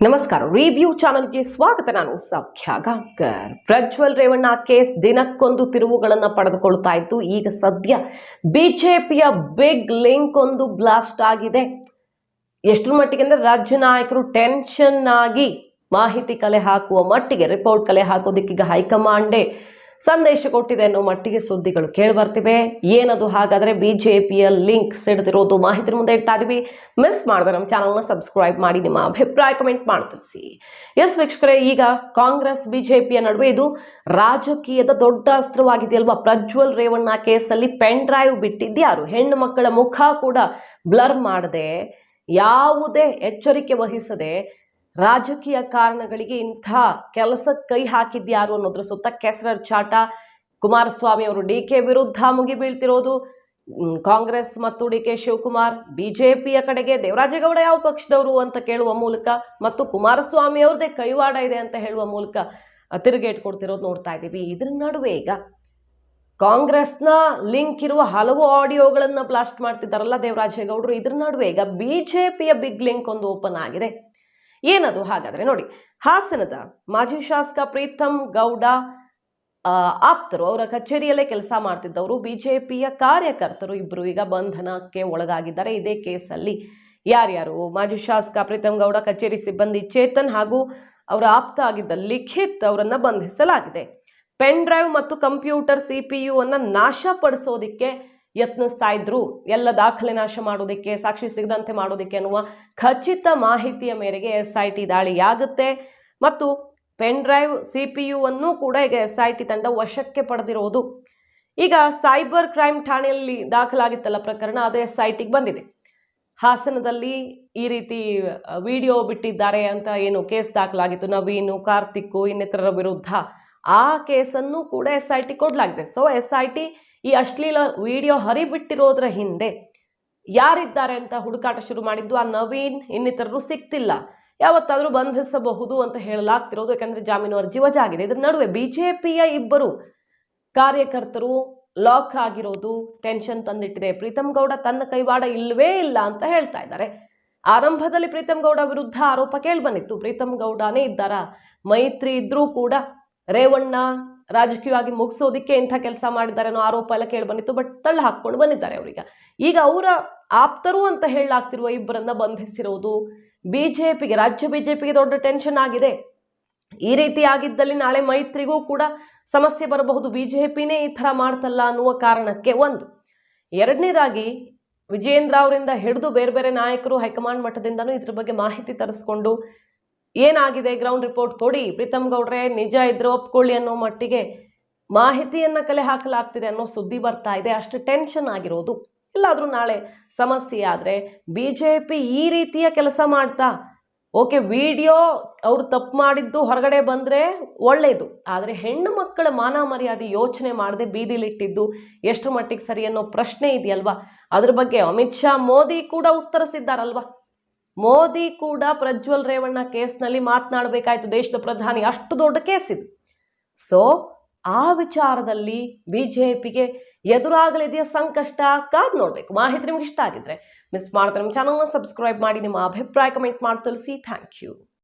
ನಮಸ್ಕಾರ. ರಿವ್ಯೂ ಚಾನೆಲ್ಗೆ ಸ್ವಾಗತ. ನಾನು ಸೌಖ್ಯ ಗಾಂವ್ಕರ್. ಪ್ರಜ್ವಲ್ ರೇವಣ್ಣ ಕೇಸ್ ದಿನಕ್ಕೊಂದು ತಿರುವುಗಳನ್ನು ಪಡೆದುಕೊಳ್ತಾ ಇತ್ತು. ಈಗ ಸದ್ಯ ಬಿಜೆಪಿಯ ಬಿಗ್ ಲಿಂಕ್ ಒಂದು ಬ್ಲಾಸ್ಟ್ ಆಗಿದೆ. ಎಷ್ಟರ ಮಟ್ಟಿಗೆ ಅಂದ್ರೆ ರಾಜ್ಯ ನಾಯಕರು ಟೆನ್ಷನ್ ಆಗಿ ಮಾಹಿತಿ ಕಲೆ ಹಾಕುವ ಮಟ್ಟಿಗೆ, ರಿಪೋರ್ಟ್ ಕಲೆ ಹಾಕೋದಕ್ಕೆ ಈಗ ಹೈಕಮಾಂಡೇ ಸಂದೇಶ ಕೊಟ್ಟಿದೆ ಅನ್ನೋ ಮಟ್ಟಿಗೆ ಸುದ್ದಿಗಳು ಕೇಳಿಬರ್ತಿವೆ. ಏನದು ಹಾಗಾದ್ರೆ ಬಿಜೆಪಿಯ ಲಿಂಕ್ ಸಿಡಿದಿರೋದು ಮಾಹಿತಿ ಮುಂದೆ ಇಡ್ತಾ ಇದೀವಿ. ಮಿಸ್ ಮಾಡಿದ್ರೆ ನಮ್ಮ ಚಾನಲ್ನ ಸಬ್ಸ್ಕ್ರೈಬ್ ಮಾಡಿ, ನಿಮ್ಮ ಅಭಿಪ್ರಾಯ ಕಮೆಂಟ್ ಮಾಡಿ ತಿಳಿಸಿ. ಎಸ್ ವೀಕ್ಷಕರೇ, ಈಗ ಕಾಂಗ್ರೆಸ್ ಬಿಜೆಪಿಯ ನಡುವೆ ಇದು ರಾಜಕೀಯದ ದೊಡ್ಡ ಅಸ್ತ್ರವಾಗಿದೆಯಲ್ವಾ. ಪ್ರಜ್ವಲ್ ರೇವಣ್ಣ ಕೇಸಲ್ಲಿ ಪೆನ್ ಡ್ರೈವ್ ಬಿಟ್ಟಿದ್ಯಾರು? ಹೆಣ್ಣು ಮಕ್ಕಳ ಮುಖ ಕೂಡ ಬ್ಲರ್ ಮಾಡದೆ, ಯಾವುದೇ ಎಚ್ಚರಿಕೆ ವಹಿಸದೆ ರಾಜಕೀಯ ಕಾರಣಗಳಿಗೆ ಇಂಥ ಕೆಲಸಕ್ಕೆ ಕೈ ಹಾಕಿದ್ಯಾರು ಅನ್ನೋದ್ರ ಸುತ್ತ ಕೆಸರಚಾಟ. ಕುಮಾರಸ್ವಾಮಿ ಅವರು ಡಿಕೆ ವಿರುದ್ಧ ಮುಗಿ ಬೀಳ್ತಿರೋದು, ಕಾಂಗ್ರೆಸ್ ಮತ್ತು ಡಿಕೆ ಶಿವಕುಮಾರ್ ಬಿಜೆಪಿಯ ಕಡೆಗೆ ದೇವರಾಜೇಗೌಡ ಯಾವ ಪಕ್ಷದವರು ಅಂತ ಕೇಳುವ ಮೂಲಕ, ಮತ್ತು ಕುಮಾರಸ್ವಾಮಿ ಅವ್ರದ್ದೇ ಕೈವಾಡ ಇದೆ ಅಂತ ಹೇಳುವ ಮೂಲಕ ತಿರುಗೇಟ್ ಕೊಡ್ತಿರೋದು ನೋಡ್ತಾ ಇದ್ದೀವಿ. ಇದ್ರ ನಡುವೆ ಈಗ ಕಾಂಗ್ರೆಸ್ನ ಲಿಂಕ್ ಇರುವ ಹಲವು ಆಡಿಯೋಗಳನ್ನ ಬ್ಲಾಸ್ಟ್ ಮಾಡ್ತಿದ್ದಾರಲ್ಲ ದೇವರಾಜೇಗೌಡರು. ಇದ್ರ ನಡುವೆ ಈಗ ಬಿಜೆಪಿಯ ಬಿಗ್ ಲಿಂಕ್ ಒಂದು ಓಪನ್ ಆಗಿದೆ. ಏನದು ಹಾಗಾದ್ರೆ ನೋಡಿ. ಹಾಸನದ ಮಾಜಿ ಶಾಸಕ ಪ್ರೀತಂ ಗೌಡ ಆಪ್ತರು, ಅವರ ಕಚೇರಿಯಲ್ಲೇ ಕೆಲಸ ಮಾಡ್ತಿದ್ದವರು, ಬಿಜೆಪಿಯ ಕಾರ್ಯಕರ್ತರು ಇಬ್ರು ಈಗ ಬಂಧನಕ್ಕೆ ಒಳಗಾಗಿದ್ದಾರೆ. ಇದೇ ಕೇಸಲ್ಲಿ ಯಾರ್ಯಾರು? ಮಾಜಿ ಶಾಸಕ ಪ್ರೀತಂ ಗೌಡ ಕಚೇರಿ ಸಿಬ್ಬಂದಿ ಚೇತನ್ ಹಾಗೂ ಅವರ ಆಪ್ತ ಆಗಿದ್ದ ಲಿಖಿತ್ ಅವರನ್ನ ಬಂಧಿಸಲಾಗಿದೆ. ಪೆನ್ ಡ್ರೈವ್ ಮತ್ತು ಕಂಪ್ಯೂಟರ್ CPU ಅನ್ನ ನಾಶಪಡಿಸೋದಿಕ್ಕೆ ಯತ್ನಿಸ್ತಾ ಇದ್ರು. ಎಲ್ಲ ದಾಖಲೆ ನಾಶ ಮಾಡೋದಕ್ಕೆ, ಸಾಕ್ಷಿ ಸಿಗದಂತೆ ಮಾಡೋದಕ್ಕೆ ಅನ್ನುವ ಖಚಿತ ಮಾಹಿತಿಯ ಮೇರೆಗೆ SIT ದಾಳಿಯಾಗುತ್ತೆ. ಮತ್ತು ಪೆನ್ ಡ್ರೈವ್ CPU ಅನ್ನು ಕೂಡ ಈಗ SIT ತಂಡ ವಶಕ್ಕೆ ಪಡೆದಿರೋದು. ಈಗ ಸೈಬರ್ ಕ್ರೈಮ್ ಠಾಣೆಯಲ್ಲಿ ದಾಖಲಾಗಿತ್ತಲ್ಲ ಪ್ರಕರಣ, ಅದು SITಗೆ ಬಂದಿದೆ. ಹಾಸನದಲ್ಲಿ ಈ ರೀತಿ ವಿಡಿಯೋ ಬಿಟ್ಟಿದ್ದಾರೆ ಅಂತ ಏನು ಕೇಸ್ ದಾಖಲಾಗಿತ್ತು, ನವೀನು, ಕಾರ್ತಿಕ್ ಇನ್ನಿತರರ ವಿರುದ್ಧ, ಆ ಕೇಸನ್ನು ಕೂಡ SIT ಕೊಡಲಾಗಿದೆ. ಸೊ SIT ಈ ಅಶ್ಲೀಲ ವಿಡಿಯೋ ಹರಿಬಿಟ್ಟಿರೋದ್ರ ಹಿಂದೆ ಯಾರಿದ್ದಾರೆ ಅಂತ ಹುಡುಕಾಟ ಶುರು ಮಾಡಿದ್ದು. ಆ ನವೀನ್ ಇನ್ನಿತರರು ಸಿಕ್ತಿಲ್ಲ, ಯಾವತ್ತಾದ್ರೂ ಬಂಧಿಸಬಹುದು ಅಂತ ಹೇಳಲಾಗ್ತಿರೋದು. ಯಾಕಂದ್ರೆ ಜಾಮೀನು ಅರ್ಜಿ ವಜಾ ಆಗಿದೆ. ಇದ್ರ ನಡುವೆ ಬಿಜೆಪಿಯ ಇಬ್ಬರು ಕಾರ್ಯಕರ್ತರು ಲಾಕ್ ಆಗಿರೋದು ಟೆನ್ಷನ್ ತಂದಿಟ್ಟಿದೆ. ಪ್ರೀತಂ ಗೌಡ ತನ್ನ ಕೈವಾಡ ಇಲ್ವೇ ಇಲ್ಲ ಅಂತ ಹೇಳ್ತಾ ಇದ್ದಾರೆ. ಆರಂಭದಲ್ಲಿ ಪ್ರೀತಂ ಗೌಡ ವಿರುದ್ಧ ಆರೋಪ ಕೇಳಿ ಬಂದಿತ್ತು. ಪ್ರೀತಂ ಗೌಡನೇ ಇದ್ದಾರ, ಮೈತ್ರಿ ಇದ್ರೂ ಕೂಡ ರೇವಣ್ಣ ರಾಜಕೀಯವಾಗಿ ಮುಗಿಸೋದಿಕ್ಕೆ ಇಂಥ ಕೆಲಸ ಮಾಡಿದ್ದಾರೆ ಅನ್ನೋ ಆರೋಪ ಎಲ್ಲ ಕೇಳಿ ಬಂದಿತ್ತು. ಬಟ್ ತಳ್ಳ ಹಾಕೊಂಡು ಬಂದಿದ್ದಾರೆ ಅವ್ರೀಗ. ಈಗ ಅವರ ಆಪ್ತರು ಅಂತ ಹೇಳಲಾಗ್ತಿರುವ ಇಬ್ಬರನ್ನ ಬಂಧಿಸಿರೋದು ಬಿಜೆಪಿಗೆ, ರಾಜ್ಯ ಬಿಜೆಪಿಗೆ ದೊಡ್ಡ ಟೆನ್ಷನ್ ಆಗಿದೆ. ಈ ರೀತಿ ಆಗಿದ್ದಲ್ಲಿ ನಾಳೆ ಮೈತ್ರಿಗೂ ಕೂಡ ಸಮಸ್ಯೆ ಬರಬಹುದು. ಬಿಜೆಪಿನೇ ಈ ಥರ ಮಾಡ್ತಲ್ಲ ಅನ್ನುವ ಕಾರಣಕ್ಕೆ ಒಂದು. ಎರಡನೇದಾಗಿ ವಿಜೇಂದ್ರ ಅವರಿಂದ ಹಿಡಿದು ಬೇರೆ ಬೇರೆ ನಾಯಕರು ಹೈಕಮಾಂಡ್ ಮಟ್ಟದಿಂದನೂ ಇದ್ರ ಬಗ್ಗೆ ಮಾಹಿತಿ ತರಿಸ್ಕೊಂಡು ಏನಾಗಿದೆ ಗ್ರೌಂಡ್ ರಿಪೋರ್ಟ್ ಕೊಡಿ, ಪ್ರೀತಂ ಗೌಡ್ರೆ ನಿಜ ಇದ್ರೆ ಒಪ್ಕೊಳ್ಳಿ ಅನ್ನೋ ಮಟ್ಟಿಗೆ ಮಾಹಿತಿಯನ್ನ ಕಲೆ ಹಾಕಲಾಗ್ತಿದೆ ಅನ್ನೋ ಸುದ್ದಿ ಬರ್ತಾ ಇದೆ. ಅಷ್ಟು ಟೆನ್ಷನ್ ಆಗಿರೋದು. ಇಲ್ಲಾದ್ರೂ ನಾಳೆ ಸಮಸ್ಯೆ ಆದ್ರೆ ಬಿಜೆಪಿ ಈ ರೀತಿಯ ಕೆಲಸ ಮಾಡ್ತಾ, ಓಕೆ ವಿಡಿಯೋ ಅವ್ರು ತಪ್ಪು ಮಾಡಿದ್ದು ಹೊರಗಡೆ ಬಂದ್ರೆ ಒಳ್ಳೇದು, ಆದ್ರೆ ಹೆಣ್ಣು ಮಕ್ಕಳ ಮಾನ ಮರ್ಯಾದೆ ಯೋಚನೆ ಮಾಡದೆ ಬೀದಿಲಿಟ್ಟಿದ್ದು ಎಷ್ಟು ಮಟ್ಟಿಗೆ ಸರಿ ಅನ್ನೋ ಪ್ರಶ್ನೆ ಇದೆಯಲ್ವಾ. ಅದ್ರ ಬಗ್ಗೆ ಅಮಿತ್ ಶಾ, ಮೋದಿ ಕೂಡ ಉತ್ತರಿಸಿದ್ದಾರಲ್ವಾ. ಮೋದಿ ಕೂಡ ಪ್ರಜ್ವಲ್ ರೇವಣ್ಣ ಕೇಸ್ನಲ್ಲಿ ಮಾತನಾಡಬೇಕಾಯ್ತು. ದೇಶದ ಪ್ರಧಾನಿ, ಅಷ್ಟು ದೊಡ್ಡ ಕೇಸ್ ಇದು. ಸೊ ಆ ವಿಚಾರದಲ್ಲಿ ಬಿಜೆಪಿಗೆ ಎದುರಾಗಲಿದೆಯಾ ಸಂಕಷ್ಟ? ಕಾದ್ ನೋಡ್ಬೇಕು. ಮಾಹಿತಿ ನಿಮ್ಗೆ ಇಷ್ಟ ಆಗಿದ್ರೆ ಮಿಸ್ ಮಾಡ್ತಾರೆ ನಮ್ಮ ಚಾನಲ್ನ ಸಬ್ಸ್ಕ್ರೈಬ್ ಮಾಡಿ, ನಿಮ್ಮ ಅಭಿಪ್ರಾಯ ಕಮೆಂಟ್ ಮಾಡಿ ತಿಳಿಸಿ. Thank you.